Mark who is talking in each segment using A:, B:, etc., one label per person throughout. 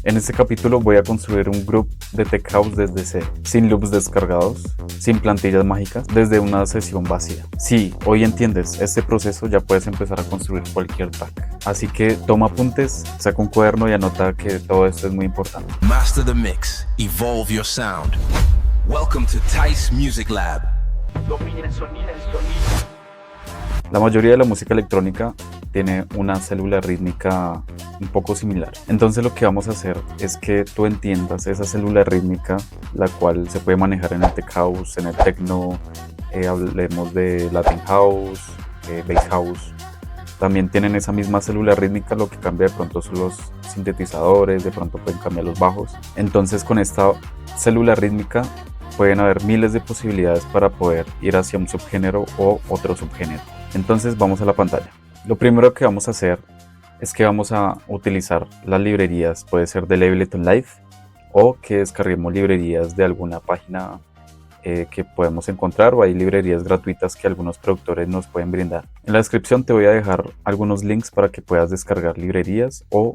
A: En este capítulo voy a construir un group de Tech House desde cero, sin loops descargados, sin plantillas mágicas, desde una sesión vacía. Si hoy entiendes este proceso, ya puedes empezar a construir cualquier track. Así que toma apuntes, saca un cuaderno y anota que todo esto es muy importante.
B: Master the mix, evolve your sound. Welcome to Tice Music Lab.
C: Domina el sonido.
A: La mayoría de la música electrónica tiene una célula rítmica un poco similar. Entonces lo que vamos a hacer es que tú entiendas esa célula rítmica, la cual se puede manejar en el tech house, en el techno, hablemos de Latin house, bass house. También tienen esa misma célula rítmica, lo que cambia de pronto son los sintetizadores, de pronto pueden cambiar los bajos. Entonces con esta célula rítmica pueden haber miles de posibilidades para poder ir hacia un subgénero o otro subgénero. Entonces vamos a la pantalla. Lo primero que vamos a hacer es que vamos a utilizar las librerías, puede ser de Ableton Live o que descarguemos librerías de alguna página que podemos encontrar, o hay librerías gratuitas que algunos productores nos pueden brindar. En la descripción te voy a dejar algunos links para que puedas descargar librerías, o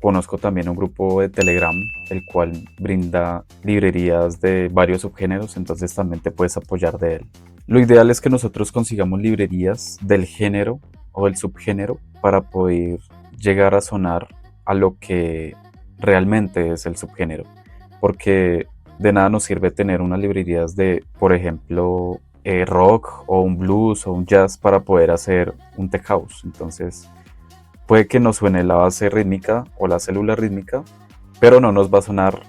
A: conozco también un grupo de Telegram el cual brinda librerías de varios subgéneros, entonces también te puedes apoyar de él. Lo ideal es que nosotros consigamos librerías del género o del subgénero para poder llegar a sonar a lo que realmente es el subgénero, porque de nada nos sirve tener unas librerías de, por ejemplo, rock o un blues o un jazz para poder hacer un tech house. Entonces puede que nos suene la base rítmica o la célula rítmica, pero no nos va a sonar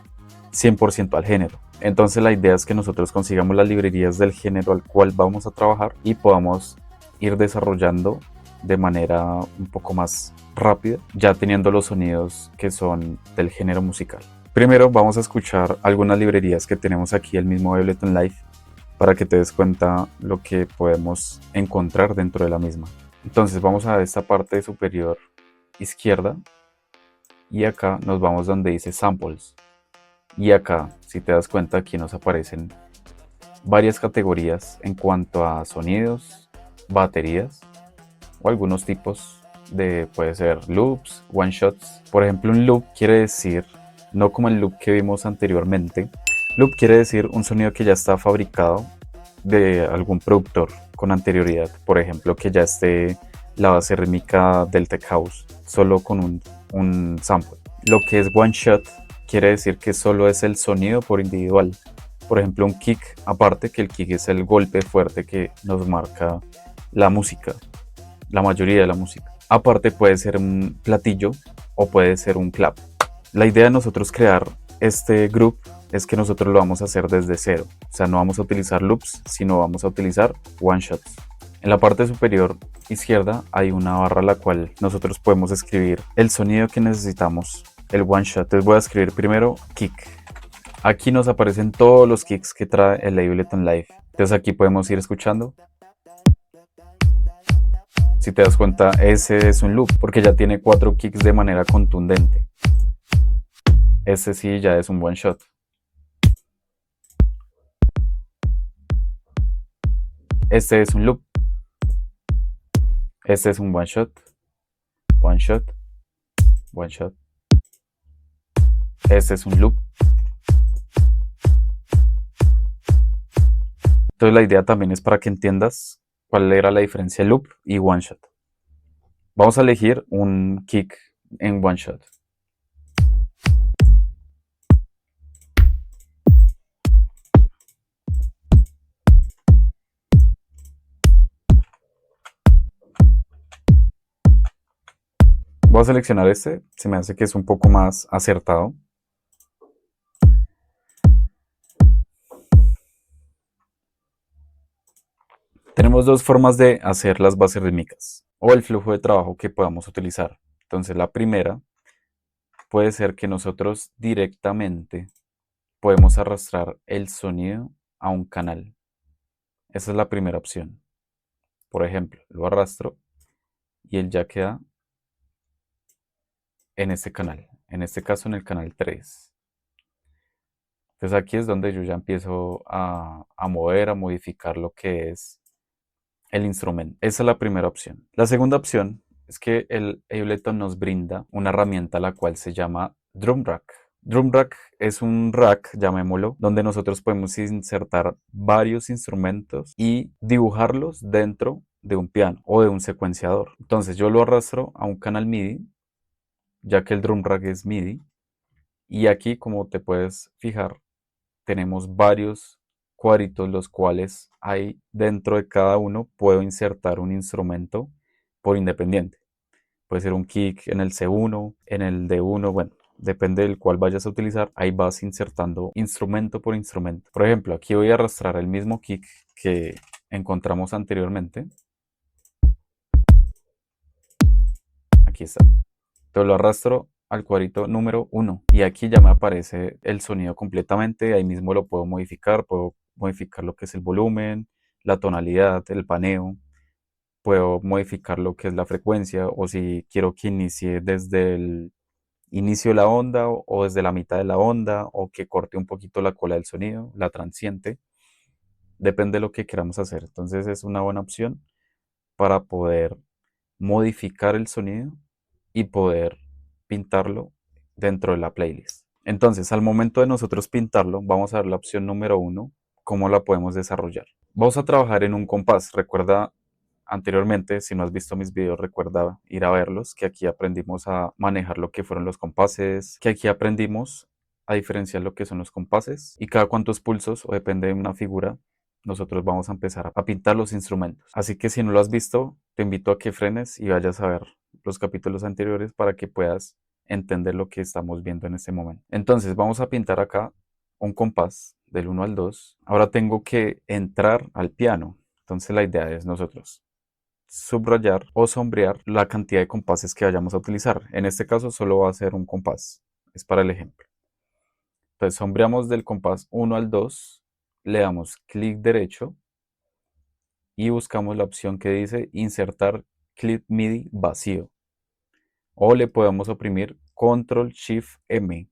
A: 100% al género. Entonces la idea es que nosotros consigamos las librerías del género al cual vamos a trabajar y podamos ir desarrollando de manera un poco más rápida, ya teniendo los sonidos que son del género musical. Primero vamos a escuchar algunas librerías que tenemos aquí, el mismo Ableton Live, para que te des cuenta lo que podemos encontrar dentro de la misma. Entonces vamos a esta parte superior izquierda y acá nos vamos donde dice Samples. Y acá, si te das cuenta, aquí nos aparecen varias categorías en cuanto a sonidos, baterías o algunos tipos de, puede ser loops, one shots. Por ejemplo, un loop quiere decir, no como el loop que vimos anteriormente, loop quiere decir un sonido que ya está fabricado de algún productor con anterioridad. Por ejemplo, que ya esté la base rítmica del tech house solo con un sample. Lo que es one shot quiere decir que solo es el sonido por individual. Por ejemplo, un kick aparte, que el kick es el golpe fuerte que nos marca la música, la mayoría de la música. Aparte puede ser un platillo o puede ser un clap. La idea de nosotros crear este group es que nosotros lo vamos a hacer desde cero. O sea, no vamos a utilizar loops, sino vamos a utilizar one shots. En la parte superior izquierda hay una barra la cual nosotros podemos escribir el sonido que necesitamos, el one shot. Entonces voy a escribir primero kick. Aquí nos aparecen todos los kicks que trae el Ableton Live. Entonces aquí podemos ir escuchando. Si te das cuenta, ese es un loop porque ya tiene 4 kicks de manera contundente. Ese sí ya es un one shot. Este es un loop. Este es un one shot. One shot. One shot. Este es un loop. Entonces la idea también es para que entiendas cuál era la diferencia de loop y one shot. Vamos a elegir un kick en one shot. Voy a seleccionar este, se me hace que es un poco más acertado. Tenemos dos formas de hacer las bases rítmicas o el flujo de trabajo que podamos utilizar. Entonces la primera puede ser que nosotros directamente podemos arrastrar el sonido a un canal. Esa es la primera opción. Por ejemplo, lo arrastro y él ya queda en este canal, en este caso en el canal 3. Entonces aquí es donde yo ya empiezo a mover, a modificar lo que es el instrumento. Esa es la primera opción. La segunda opción es que el Ableton nos brinda una herramienta la cual se llama Drum Rack. Drum Rack es un rack, llamémoslo, donde nosotros podemos insertar varios instrumentos y dibujarlos dentro de un piano o de un secuenciador. Entonces yo lo arrastro a un canal MIDI, ya que el Drum Rack es MIDI, y aquí, como te puedes fijar, tenemos varios cuadritos, los cuales hay dentro de cada uno puedo insertar un instrumento por independiente. Puede ser un kick en el C1, en el D1, bueno, depende del cual vayas a utilizar. Ahí vas insertando instrumento por instrumento. Por ejemplo, aquí voy a arrastrar el mismo kick que encontramos anteriormente. Aquí está. Entonces lo arrastro al cuadrito número 1 y aquí ya me aparece el sonido completamente. Ahí mismo lo puedo modificar lo que es el volumen, la tonalidad, el paneo. Puedo modificar lo que es la frecuencia o si quiero que inicie desde el inicio de la onda o desde la mitad de la onda o que corte un poquito la cola del sonido, la transiente. Depende de lo que queramos hacer. Entonces es una buena opción para poder modificar el sonido y poder pintarlo dentro de la playlist. Entonces, al momento de nosotros pintarlo, vamos a ver la opción número 1, cómo la podemos desarrollar. Vamos a trabajar en un compás. Recuerda anteriormente, si no has visto mis videos, recuerda ir a verlos, que aquí aprendimos a manejar lo que fueron los compases, que aquí aprendimos a diferenciar lo que son los compases y cada cuántos pulsos o depende de una figura nosotros vamos a empezar a pintar los instrumentos. Así que si no lo has visto, te invito a que frenes y vayas a ver los capítulos anteriores para que puedas entender lo que estamos viendo en este momento. Entonces vamos a pintar acá un compás del 1 al 2. Ahora tengo que entrar al piano. Entonces la idea es nosotros subrayar o sombrear la cantidad de compases que vayamos a utilizar. En este caso solo va a ser un compás. Es para el ejemplo. Entonces sombreamos del compás 1 al 2, le damos clic derecho y buscamos la opción que dice insertar clip MIDI vacío. O le podemos oprimir Control Shift M.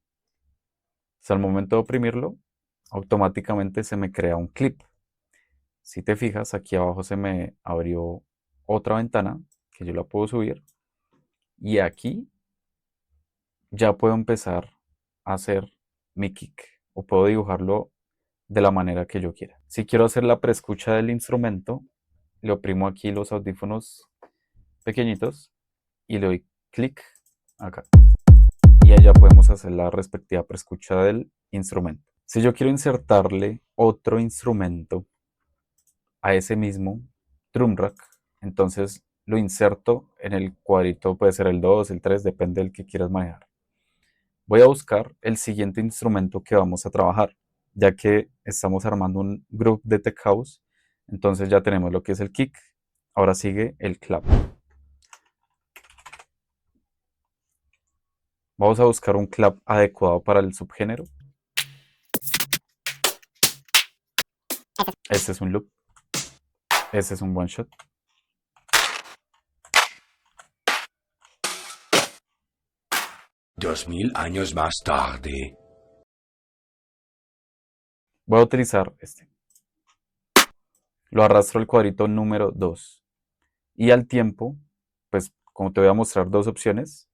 A: Al momento de oprimirlo, automáticamente se me crea un clip. Si te fijas, aquí abajo se me abrió otra ventana que yo la puedo subir. Y aquí ya puedo empezar a hacer mi kick. O puedo dibujarlo de la manera que yo quiera. Si quiero hacer la preescucha del instrumento, le oprimo aquí los audífonos pequeñitos y le doy clic acá. Y allá podemos hacer la respectiva preescucha del instrumento. Si yo quiero insertarle otro instrumento a ese mismo drum rack, entonces lo inserto en el cuadrito, puede ser el 2, el 3, depende del que quieras manejar. Voy a buscar el siguiente instrumento que vamos a trabajar, ya que estamos armando un group de tech house, entonces ya tenemos lo que es el kick, ahora sigue el clap. Vamos a buscar un clap adecuado para el subgénero. Este es un loop. Este es un one shot.
B: Dos mil años más tarde.
A: Voy a utilizar este. Lo arrastro al cuadrito número 2. Y al tiempo, pues como te voy a mostrar dos opciones,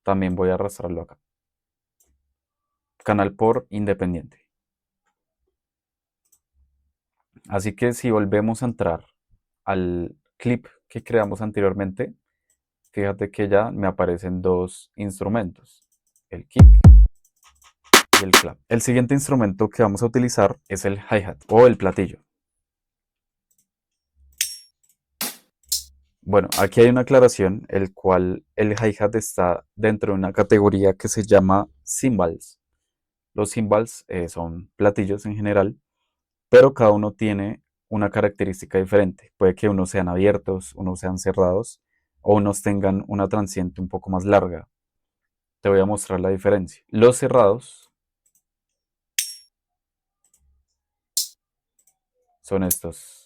A: también voy a arrastrarlo acá. Canal por independiente. Así que si volvemos a entrar al clip que creamos anteriormente, fíjate que ya me aparecen dos instrumentos, el kick y el clap. El siguiente instrumento que vamos a utilizar es el hi-hat o el platillo. Bueno, aquí hay una aclaración, el cual el hi-hat está dentro de una categoría que se llama cymbals. Los cymbals son platillos en general, pero cada uno tiene una característica diferente. Puede que unos sean abiertos, unos sean cerrados o unos tengan una transiente un poco más larga. Te voy a mostrar la diferencia. Los cerrados son estos.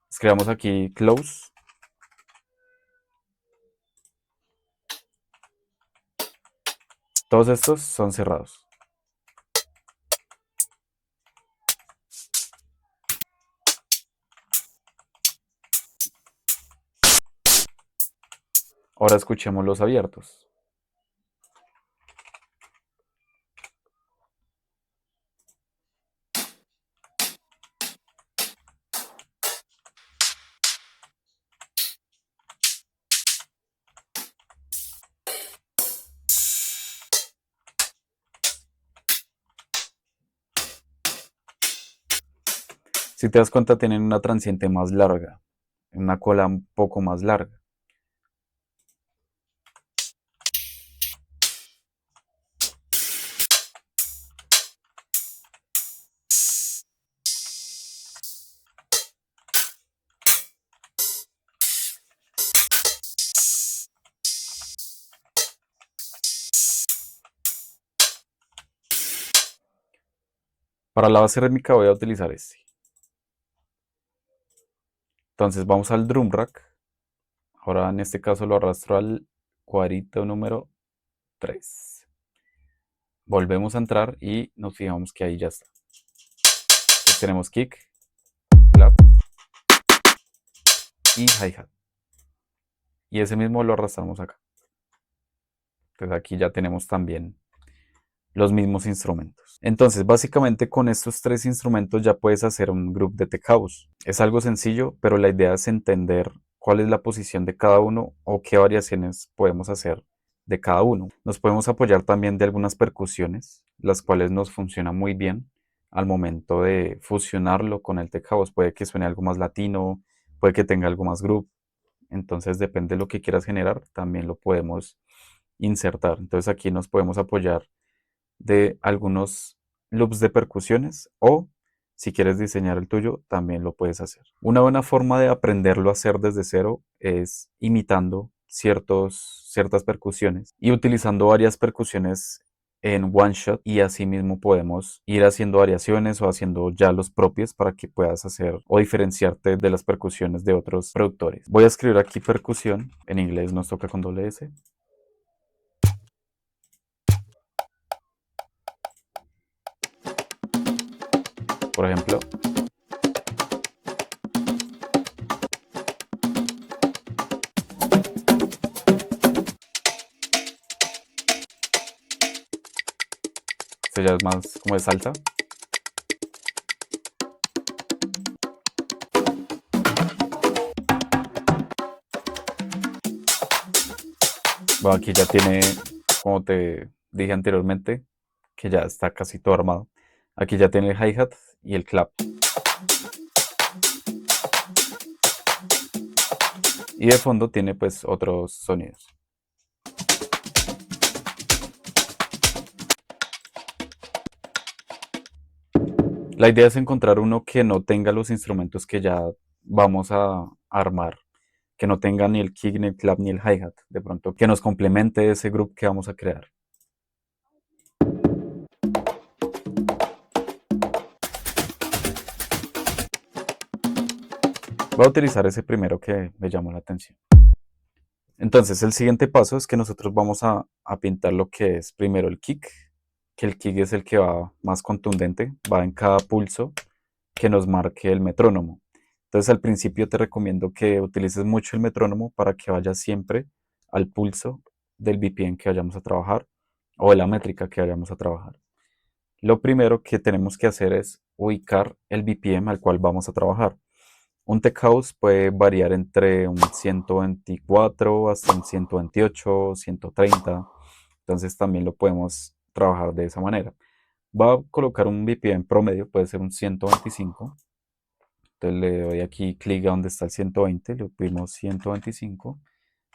A: Escribamos aquí close. Todos estos son cerrados. Ahora escuchemos los abiertos. Si te das cuenta, tienen una transiente más larga, una cola un poco más larga. Para la base rítmica voy a utilizar este. Entonces vamos al drum rack. Ahora en este caso lo arrastro al cuadrito número 3. Volvemos a entrar y nos fijamos que ahí ya está. Entonces tenemos kick, clap y hi-hat. Y ese mismo lo arrastramos acá. Entonces aquí ya tenemos también los mismos instrumentos. Entonces básicamente con estos 3 instrumentos ya puedes hacer un group de tech house. Es algo sencillo, pero la idea es entender cuál es la posición de cada uno o qué variaciones podemos hacer de cada uno. Nos podemos apoyar también de algunas percusiones, las cuales nos funcionan muy bien al momento de fusionarlo con el tech house. Puede que suene algo más latino, puede que tenga algo más group. Entonces depende de lo que quieras generar, también lo podemos insertar. Entonces aquí nos podemos apoyar de algunos loops de percusiones o si quieres diseñar el tuyo, también lo puedes hacer. Una buena forma de aprenderlo a hacer desde cero es imitando ciertas percusiones y utilizando varias percusiones en one shot y así mismo podemos ir haciendo variaciones o haciendo ya los propios para que puedas hacer o diferenciarte de las percusiones de otros productores. Voy a escribir aquí percusión, en inglés nos toca con doble S. Por ejemplo, esto ya es más como de salsa. Bueno, aquí ya tiene, como te dije anteriormente, que ya está casi todo armado. Aquí ya tiene el hi-hat y el clap. Y de fondo tiene pues otros sonidos. La idea es encontrar uno que no tenga los instrumentos que ya vamos a armar. Que no tenga ni el kick, ni el clap, ni el hi-hat. De pronto, que nos complemente ese grupo que vamos a crear. Voy a utilizar ese primero que me llamó la atención. Entonces, el siguiente paso es que nosotros vamos a pintar lo que es primero el kick, que el kick es el que va más contundente, va en cada pulso que nos marque el metrónomo. Entonces, al principio te recomiendo que utilices mucho el metrónomo para que vayas siempre al pulso del BPM que vayamos a trabajar o de la métrica que vayamos a trabajar. Lo primero que tenemos que hacer es ubicar el BPM al cual vamos a trabajar. Un tech house puede variar entre un 124 hasta un 128, 130. Entonces también lo podemos trabajar de esa manera. Va a colocar un BPM promedio, puede ser un 125. Entonces le doy aquí clic a donde está el 120, le oprimimos 125,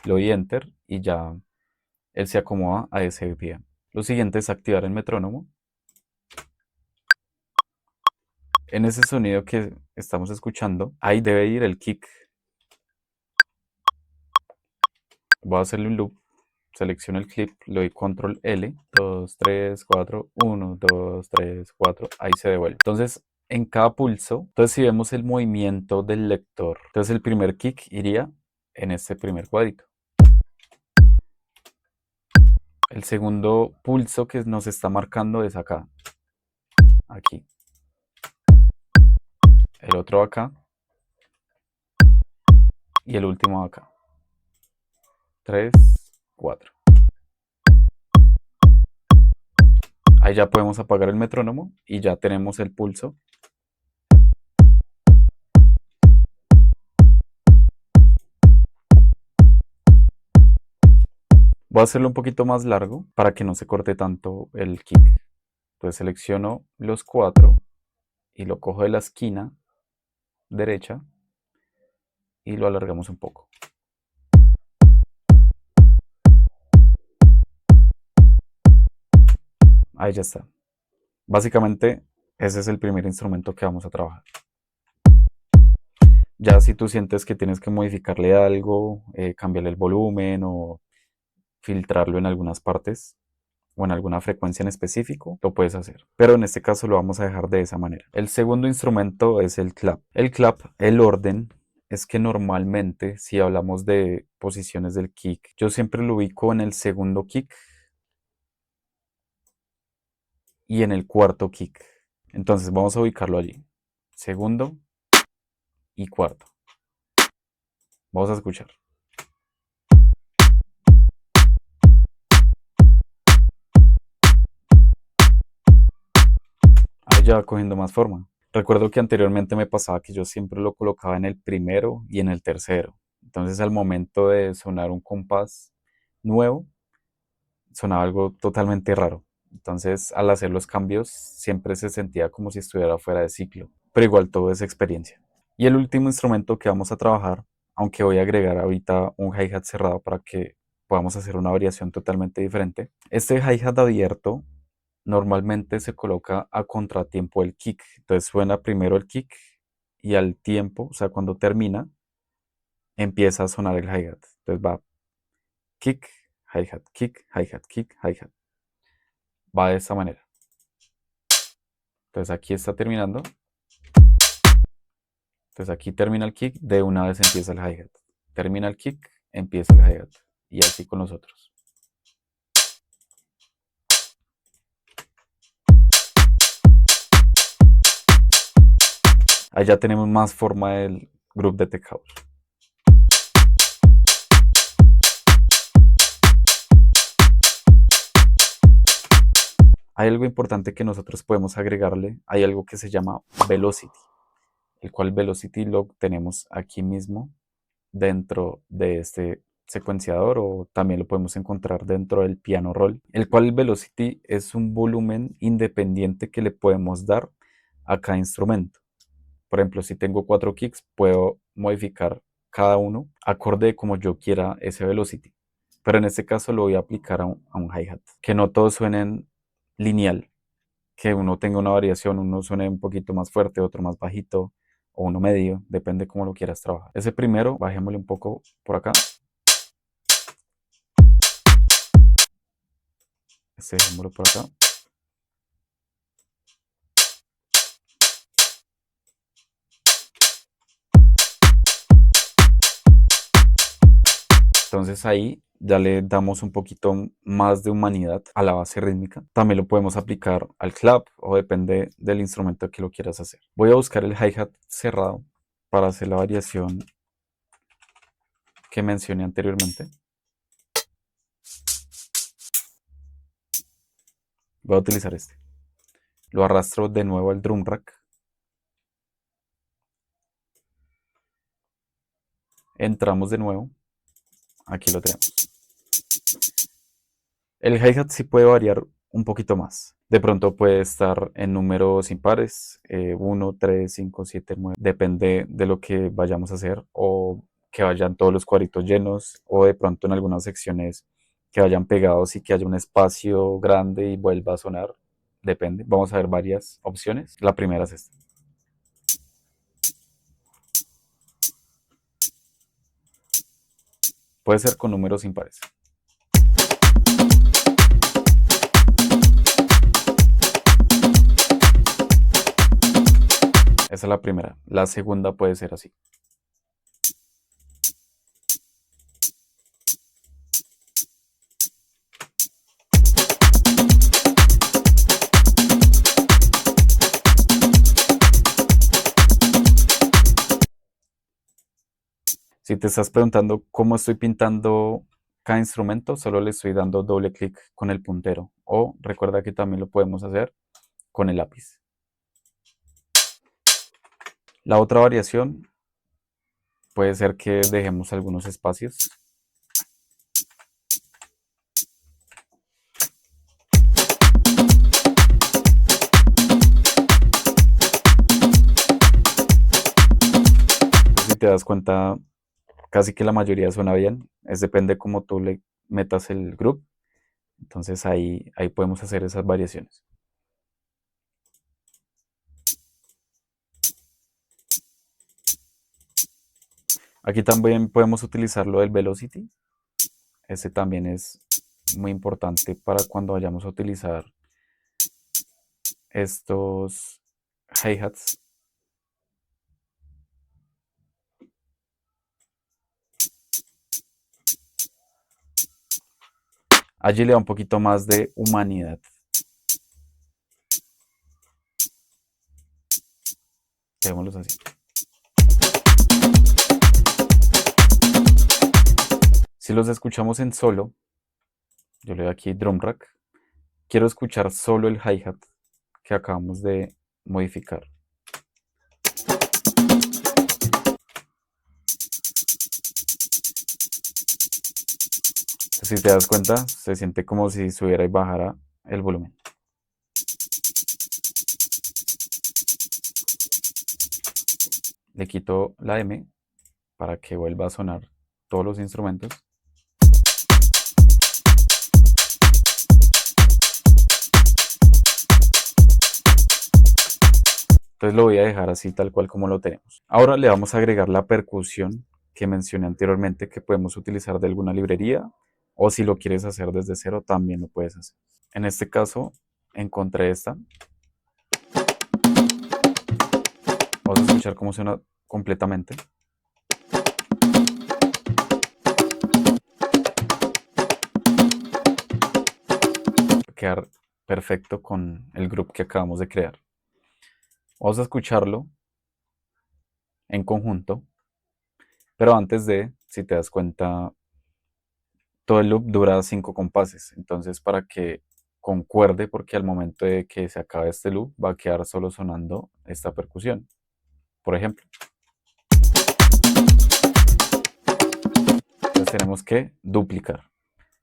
A: le doy enter y ya él se acomoda a ese BPM. Lo siguiente es activar el metrónomo. En ese sonido que estamos escuchando, ahí debe ir el kick. Voy a hacerle un loop, selecciono el clip, le doy control L, 2, 3, 4, 1, 2, 3, 4, ahí se devuelve. Entonces, en cada pulso, entonces si vemos el movimiento del lector, entonces el primer kick iría en este primer cuadrito. El segundo pulso que nos está marcando es acá, aquí. El otro acá y el último acá. 3, 4. Ahí ya podemos apagar el metrónomo y ya tenemos el pulso. Voy a hacerlo un poquito más largo para que no se corte tanto el kick. Entonces selecciono los 4 y lo cojo de la esquina derecha y lo alargamos un poco. Ahí ya está. Básicamente ese es el primer instrumento que vamos a trabajar. Ya si tú sientes que tienes que modificarle algo, cambiarle el volumen o filtrarlo en algunas partes o en alguna frecuencia en específico, lo puedes hacer. Pero en este caso lo vamos a dejar de esa manera. El segundo instrumento es el clap. El clap, el orden, es que normalmente si hablamos de posiciones del kick, yo siempre lo ubico en el segundo kick y en el cuarto kick. Entonces vamos a ubicarlo allí. Segundo y cuarto. Vamos a escuchar. Ahí ya va cogiendo más forma. Recuerdo que anteriormente me pasaba que yo siempre lo colocaba en el primero y en el tercero. Entonces al momento de sonar un compás nuevo, sonaba algo totalmente raro. Entonces al hacer los cambios siempre se sentía como si estuviera fuera de ciclo. Pero igual todo es experiencia. Y el último instrumento que vamos a trabajar, aunque voy a agregar ahorita un hi-hat cerrado para que podamos hacer una variación totalmente diferente. Este hi-hat abierto normalmente se coloca a contratiempo del kick. Entonces suena primero el kick y al tiempo, o sea, cuando termina, empieza a sonar el hi-hat. Entonces va kick, hi-hat, kick, hi-hat, kick, hi-hat. Va de esta manera. Entonces aquí está terminando. Entonces aquí termina el kick, de una vez empieza el hi-hat. Termina el kick, empieza el hi-hat. Y así con los otros. Ahí ya tenemos más forma del groove de Tech House. Hay algo importante que nosotros podemos agregarle. Hay algo que se llama velocity, el cual velocity lo tenemos aquí mismo dentro de este secuenciador o también lo podemos encontrar dentro del piano roll, el cual el velocity es un volumen independiente que le podemos dar a cada instrumento. Por ejemplo, si tengo 4 kicks, puedo modificar cada uno acorde como yo quiera ese velocity. Pero en este caso lo voy a aplicar a un hi-hat. Que no todos suenen lineal, que uno tenga una variación, uno suene un poquito más fuerte, otro más bajito o uno medio, depende cómo lo quieras trabajar. Ese primero, bajémosle un poco por acá. Este dejémoslo por acá. Entonces ahí ya le damos un poquito más de humanidad a la base rítmica. También lo podemos aplicar al clap o depende del instrumento que lo quieras hacer. Voy a buscar el hi-hat cerrado para hacer la variación que mencioné anteriormente. Voy a utilizar este. Lo arrastro de nuevo al drum rack. Entramos de nuevo. Aquí lo tenemos. El hi-hat sí puede variar un poquito más. De pronto puede estar en números impares, 1, 3, 5, 7, 9. Depende de lo que vayamos a hacer o que vayan todos los cuadritos llenos o de pronto en algunas secciones que vayan pegados y que haya un espacio grande y vuelva a sonar. Depende. Vamos a ver varias opciones. La primera es esta. Puede ser con números impares. Esa es la primera. La segunda puede ser así. Si te estás preguntando cómo estoy pintando cada instrumento solo le estoy dando doble clic con el puntero, o recuerda que también lo podemos hacer con el lápiz. La otra variación puede ser que dejemos algunos espacios. Si te das cuenta, casi que la mayoría suena bien. Depende cómo tú le metas el groove. Entonces ahí podemos hacer esas variaciones. Aquí también podemos utilizar lo del velocity. Ese también es muy importante para cuando vayamos a utilizar estos hi-hats. Allí le da un poquito más de humanidad. Dejémoslos así. Si los escuchamos en solo, yo le doy aquí drum rack. Quiero escuchar solo el hi-hat que acabamos de modificar. Si te das cuenta, se siente como si subiera y bajara el volumen. Le quito la M para que vuelva a sonar todos los instrumentos. Entonces lo voy a dejar así tal cual como lo tenemos. Ahora le vamos a agregar la percusión que mencioné anteriormente, que podemos utilizar de alguna librería, o si lo quieres hacer desde cero también lo puedes hacer. En este caso encontré esta. Vamos a escuchar cómo suena completamente. Va a quedar perfecto con el grupo que acabamos de crear. Vamos a escucharlo en conjunto, pero antes de, si te das cuenta, todo el loop dura 5 compases, entonces para que concuerde, porque al momento de que se acabe este loop va a quedar solo sonando esta percusión. Por ejemplo, entonces tenemos que duplicar.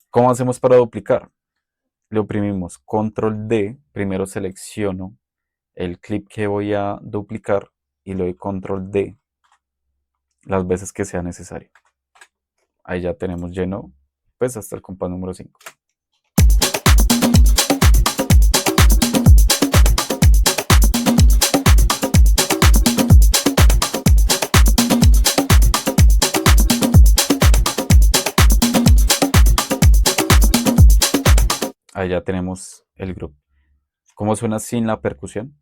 A: ¿Cómo hacemos para duplicar? Le oprimimos control D, primero selecciono el clip que voy a duplicar y le doy control D las veces que sea necesario. Ahí ya tenemos lleno, pues hasta el compás número 5. Ahí ya tenemos el grupo. ¿Cómo suena sin la percusión?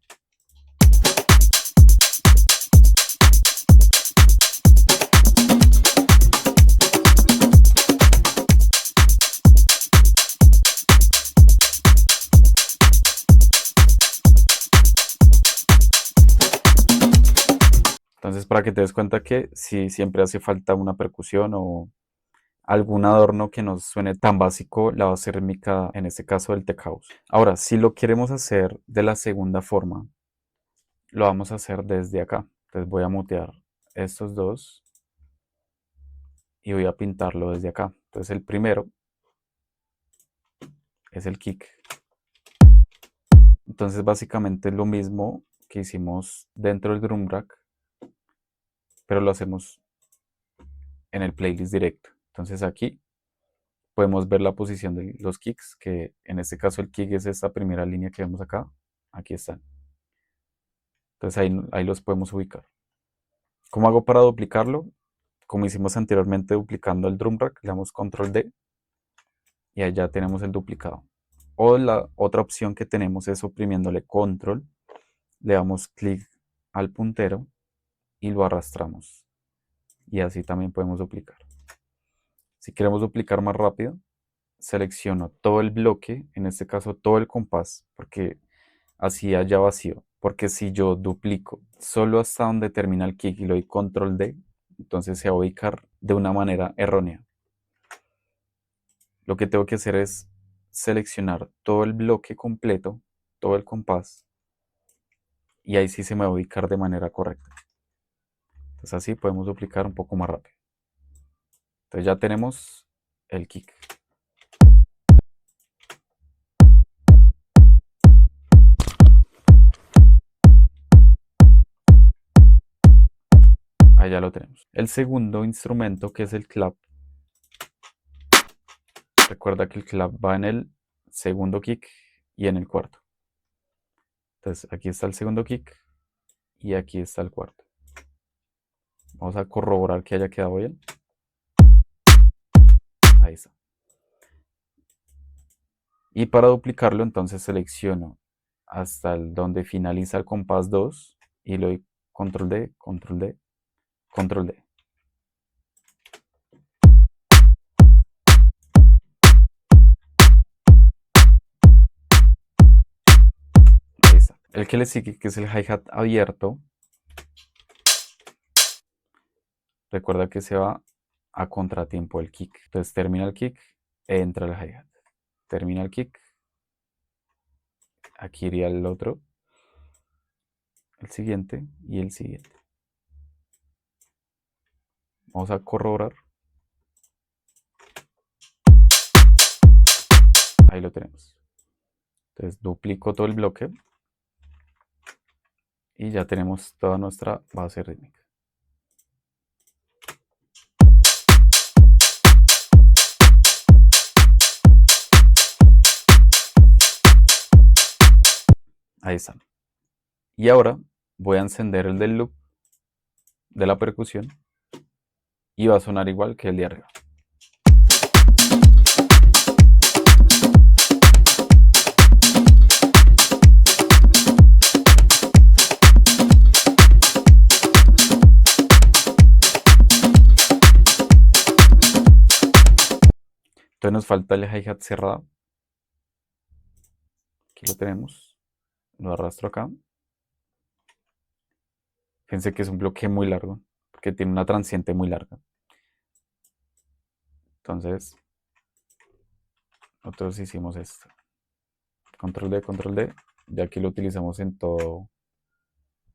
A: Entonces, para que te des cuenta que si siempre hace falta una percusión o algún adorno que no suene tan básico, la base rítmica, en este caso el tech house. Ahora, si lo queremos hacer de la segunda forma, lo vamos a hacer desde acá. Entonces voy a mutear estos dos y voy a pintarlo desde acá. Entonces el primero es el kick. Entonces básicamente es lo mismo que hicimos dentro del drum rack, pero lo hacemos en el playlist directo. Entonces aquí podemos ver la posición de los kicks, que en este caso el kick es esta primera línea que vemos acá. Aquí están. Entonces ahí los podemos ubicar. ¿Cómo hago para duplicarlo? Como hicimos anteriormente duplicando el drum rack, le damos control D y ahí ya tenemos el duplicado. O la otra opción que tenemos es oprimiéndole control, le damos clic al puntero y lo arrastramos. Y así también podemos duplicar. Si queremos duplicar más rápido, selecciono todo el bloque, en este caso todo el compás, porque así haya vacío. Porque si yo duplico solo hasta donde termina el kick y le doy control D, entonces se va a ubicar de una manera errónea. lo que tengo que hacer es seleccionar todo el bloque completo, todo el compás, y ahí sí se me va a ubicar de manera correcta. Entonces así podemos duplicar un poco más rápido. Entonces ya tenemos el kick. Ahí ya lo tenemos. El segundo instrumento, que es el clap. Recuerda que el clap va en el segundo kick y en el cuarto. Entonces aquí está el segundo kick y aquí está el cuarto. Vamos a corroborar que haya quedado bien. Ahí está. Y para duplicarlo, entonces selecciono hasta donde finaliza el compás 2 y le doy control D, control D, control D. Ahí está. El que le sigue, que es el hi-hat abierto, recuerda que se va a contratiempo el kick. Entonces termina el kick, entra el hi-hat. Termina el kick, aquí iría el otro, el siguiente y el siguiente. Vamos a corroborar. Ahí lo tenemos. Entonces duplico todo el bloque y ya tenemos toda nuestra base rítmica. Ahí está. Y ahora voy a encender el del loop de la percusión y va a sonar igual que el de arriba. Entonces nos falta el hi-hat cerrado. Aquí lo tenemos. Lo arrastro acá. Fíjense que es un bloque muy largo, porque tiene una transiente muy larga. Entonces, nosotros hicimos esto. Control D, ya que lo utilizamos en todos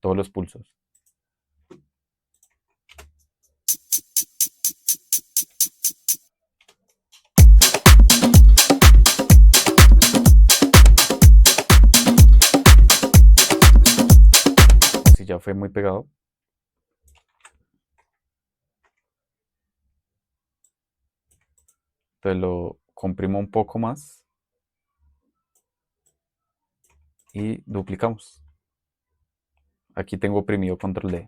A: los pulsos. Si ya fue muy pegado. Entonces lo comprimo un poco más y duplicamos. Aquí tengo oprimido control D,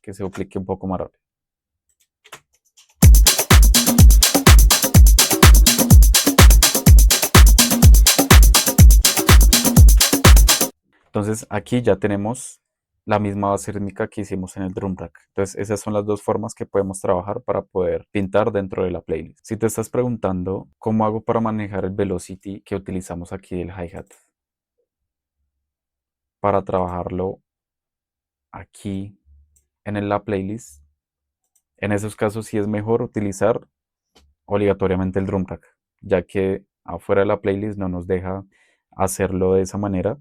A: que se duplique un poco más rápido. Entonces aquí ya tenemos la misma base rítmica que hicimos en el drum rack. Entonces esas son las dos formas que podemos trabajar para poder pintar dentro de la playlist. Si te estás preguntando cómo hago para manejar el velocity que utilizamos aquí del hi-hat, para trabajarlo aquí en la playlist, en esos casos sí es mejor utilizar obligatoriamente el drum rack, ya que afuera de la playlist no nos deja hacerlo de esa manera.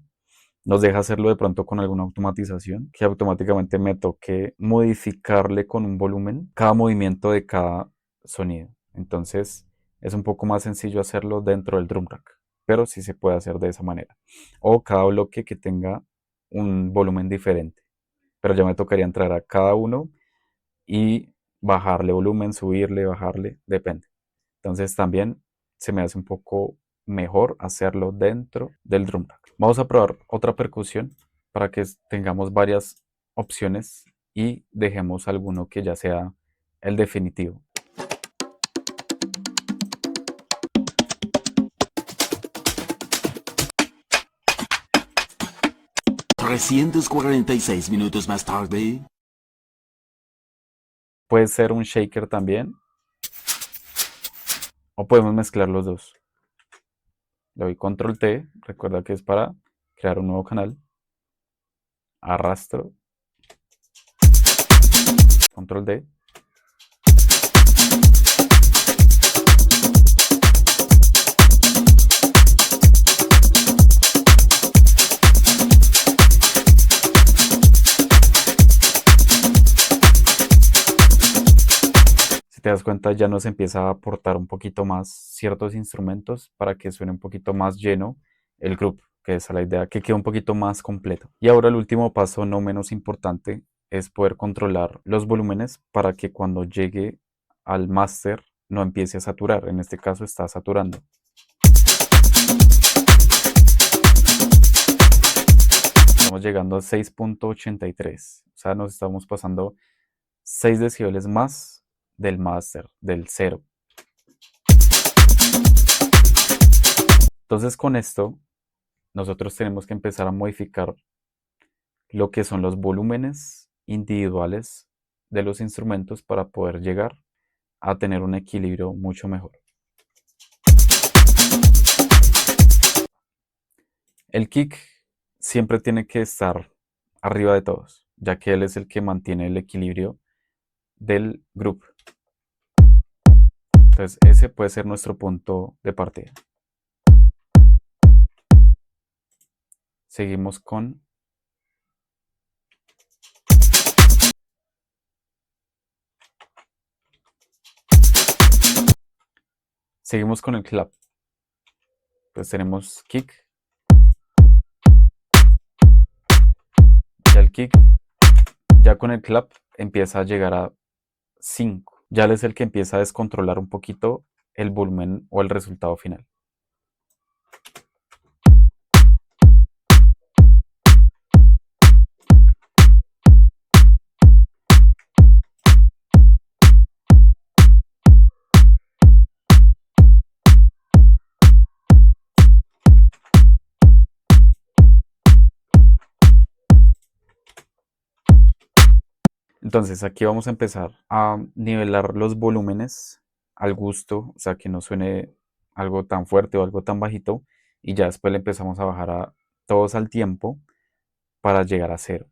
A: Nos deja hacerlo de pronto con alguna automatización, que automáticamente me toque modificarle con un volumen cada movimiento de cada sonido. Entonces es un poco más sencillo hacerlo dentro del drum rack, pero sí se puede hacer de esa manera. O cada bloque que tenga un volumen diferente, pero ya me tocaría entrar a cada uno y bajarle volumen, subirle, bajarle, depende. Entonces también se me hace un poco mejor hacerlo dentro del drum rack. Vamos a probar otra percusión para que tengamos varias opciones y dejemos alguno que ya sea el definitivo.
C: $346 más tarde.
A: Puede ser un shaker también, o podemos mezclar los dos. Le doy control T, recuerda que es para crear un nuevo canal. Arrastro. Control D. te das cuenta, ya nos empieza a aportar un poquito más ciertos instrumentos para que suene un poquito más lleno el grupo, que esa es la idea, que quede un poquito más completo. Y ahora el último paso, no menos importante, es poder controlar los volúmenes para que cuando llegue al máster no empiece a saturar. En este caso está saturando. Estamos llegando a 6.83, o sea, nos estamos pasando 6 decibeles más del máster, del cero. Entonces con esto nosotros tenemos que empezar a modificar lo que son los volúmenes individuales de los instrumentos para poder llegar a tener un equilibrio mucho mejor. El kick siempre tiene que estar arriba de todos, ya que él es el que mantiene el equilibrio del grupo. Entonces ese puede ser nuestro punto de partida. Seguimos con el clap. Entonces tenemos kick. Ya el kick, ya con el clap empieza a llegar a 5. Ya él es el que empieza a descontrolar un poquito el volumen o el resultado final. Entonces aquí vamos a empezar a nivelar los volúmenes al gusto, o sea que no suene algo tan fuerte o algo tan bajito, y ya después le empezamos a bajar a todos al tiempo para llegar a cero.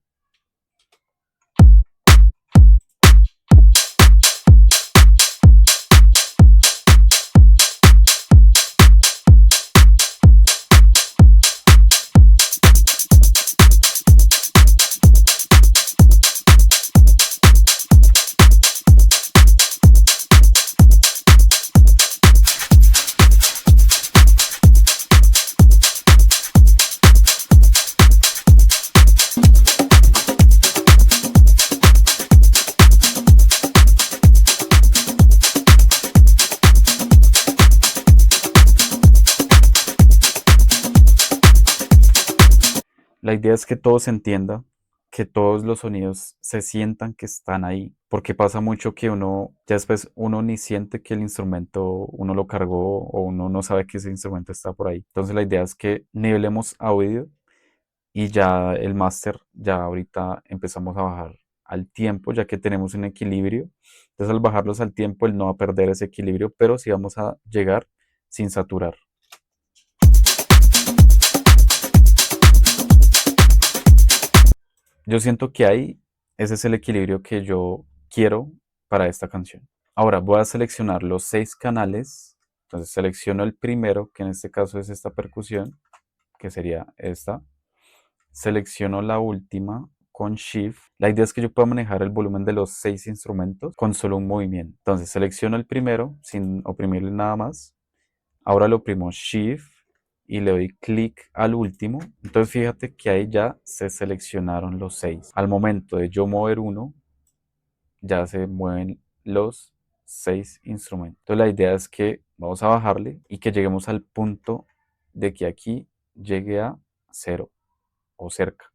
A: La idea es que todo se entienda, que todos los sonidos se sientan que están ahí, porque pasa mucho que uno, ya después uno ni siente que el instrumento uno lo cargó o uno no sabe que ese instrumento está por ahí. Entonces la idea es que nivelemos audio y ya el máster, ya ahorita empezamos a bajar al tiempo, ya que tenemos un equilibrio. Entonces al bajarlos al tiempo, él no va a perder ese equilibrio, pero sí vamos a llegar sin saturar. Yo siento que ahí ese es el equilibrio que yo quiero para esta canción. Ahora voy a seleccionar los 6 canales. Entonces selecciono el primero, que en este caso es esta percusión, que sería esta. Selecciono la última con Shift. La idea es que yo pueda manejar el volumen de los 6 instrumentos con solo un movimiento. Entonces selecciono el primero sin oprimirle nada más. Ahora lo oprimo Shift y le doy clic al último. Entonces fíjate que ahí ya se seleccionaron los 6. Al momento de yo mover uno, ya se mueven los 6 instrumentos. Entonces la idea es que vamos a bajarle y que lleguemos al punto de que aquí llegue a 0 o cerca.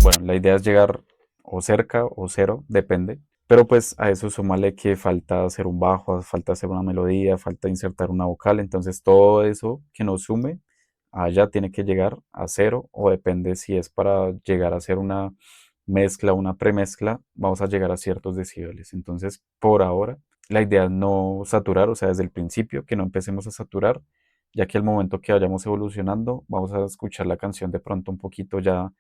A: Bueno, la idea es llegar o cerca o cero, depende. Pero pues a eso súmale que falta hacer un bajo, falta hacer una melodía, falta insertar una vocal. Entonces todo eso que nos sume allá tiene que llegar a cero, o depende si es para llegar a hacer una mezcla, una premezcla, vamos a llegar a ciertos decibeles. Entonces por ahora la idea es no saturar, o sea, desde el principio que no empecemos a saturar ya que al momento que vayamos evolucionando vamos a escuchar la canción de pronto un poquito ya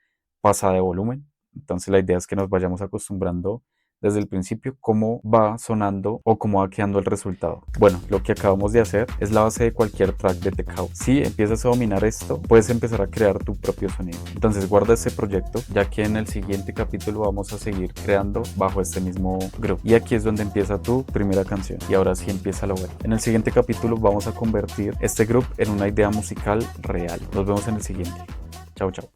A: pasada de volumen. Entonces la idea es que nos vayamos acostumbrando desde el principio cómo va sonando o cómo va quedando el resultado. Bueno, lo que acabamos de hacer es la base de cualquier track de Tech House. Si empiezas a dominar esto, puedes empezar a crear tu propio sonido. Entonces guarda este proyecto, ya que en el siguiente capítulo vamos a seguir creando bajo este mismo groove. Y aquí es donde empieza tu primera canción. Y ahora sí empieza lo bueno. En el siguiente capítulo vamos a convertir este groove en una idea musical real. Nos vemos en el siguiente. Chao, chao.